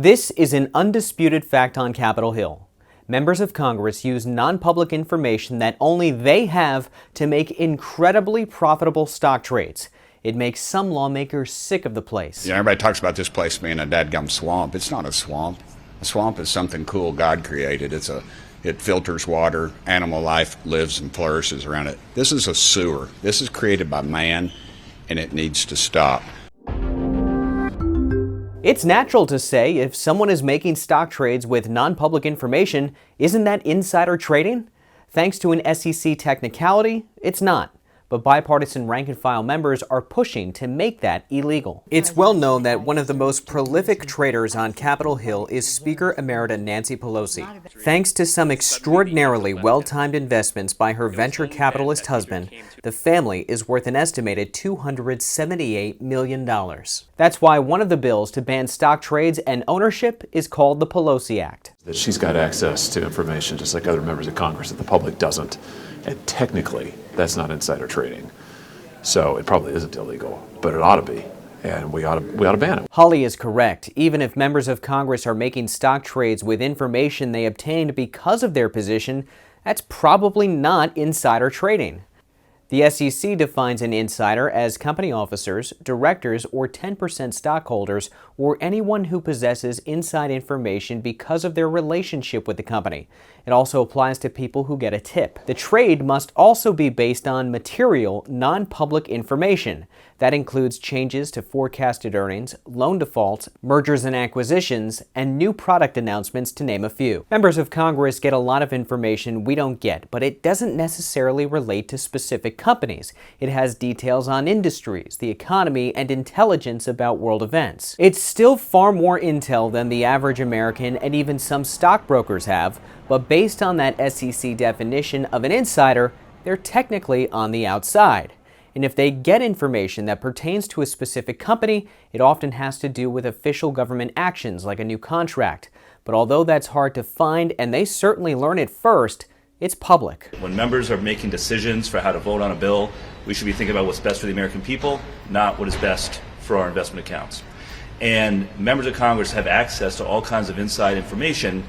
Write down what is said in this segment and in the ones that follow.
This is an undisputed fact on Capitol Hill. Members of Congress use non-public information that only they have to make incredibly profitable stock trades. It makes some lawmakers sick of the place. Yeah, everybody talks about this place being a dadgum swamp. It's not a swamp. A swamp is something cool God created. It filters water. Animal life lives and flourishes around it. This is a sewer. This is created by man, and it needs to stop. It's natural to say if someone is making stock trades with non-public information, isn't that insider trading? Thanks to an SEC technicality, it's not. But bipartisan rank-and-file members are pushing to make that illegal. It's well known that one of the most prolific traders on Capitol Hill is Speaker Emerita Nancy Pelosi. Thanks to some extraordinarily well-timed investments by her venture capitalist husband, the family is worth an estimated $278 million. That's why one of the bills to ban stock trades and ownership is called the Pelosi Act. That she's got access to information just like other members of Congress that the public doesn't. And technically, that's not insider trading. So it probably isn't illegal, but it ought to be. And we ought to ban it. Holly is correct. Even if members of Congress are making stock trades with information they obtained because of their position, that's probably not insider trading. The SEC defines an insider as company officers, directors, or 10% stockholders, or anyone who possesses inside information because of their relationship with the company. It also applies to people who get a tip. The trade must also be based on material, non-public information. That includes changes to forecasted earnings, loan defaults, mergers and acquisitions, and new product announcements, to name a few. Members of Congress get a lot of information we don't get, but it doesn't necessarily relate to specific companies. It has details on industries, the economy, and intelligence about world events. It's still far more intel than the average American and even some stockbrokers have, but based on that SEC definition of an insider, they're technically on the outside. And if they get information that pertains to a specific company, it often has to do with official government actions like a new contract. But although that's hard to find, and they certainly learn it first, it's public. When members are making decisions for how to vote on a bill, we should be thinking about what's best for the American people, not what is best for our investment accounts. And members of Congress have access to all kinds of inside information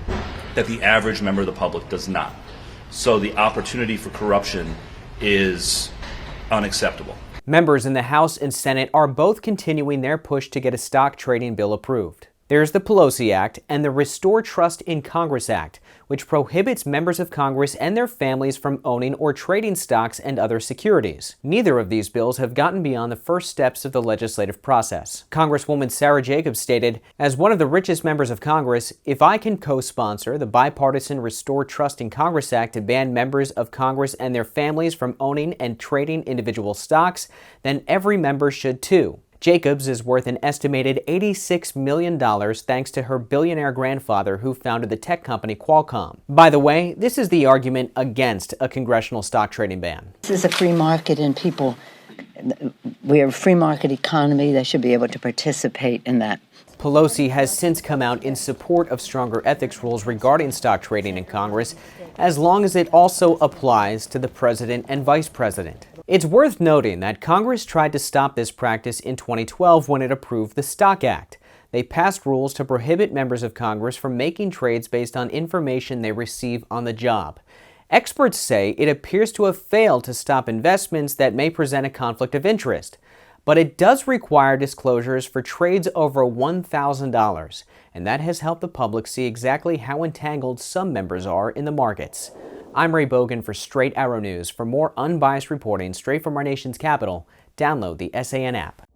that the average member of the public does not. So the opportunity for corruption is unacceptable. Members in the House and Senate are both continuing their push to get a stock trading bill approved. There's the Pelosi Act and the Restore Trust in Congress Act, which prohibits members of Congress and their families from owning or trading stocks and other securities. Neither of these bills have gotten beyond the first steps of the legislative process. Congresswoman Sarah Jacobs stated, "As one of the richest members of Congress, if I can co-sponsor the bipartisan Restore Trust in Congress Act to ban members of Congress and their families from owning and trading individual stocks, then every member should too." Jacobs is worth an estimated $86 million thanks to her billionaire grandfather who founded the tech company Qualcomm. By the way, this is the argument against a congressional stock trading ban. This is a free market and we are a free market economy. They should be able to participate in that. Pelosi has since come out in support of stronger ethics rules regarding stock trading in Congress, as long as it also applies to the president and vice president. It's worth noting that Congress tried to stop this practice in 2012 when it approved the Stock Act. They passed rules to prohibit members of Congress from making trades based on information they receive on the job. Experts say it appears to have failed to stop investments that may present a conflict of interest. But it does require disclosures for trades over $1,000, and that has helped the public see exactly how entangled some members are in the markets. I'm Ray Bogan for Straight Arrow News. For more unbiased reporting straight from our nation's capital, download the SAN app.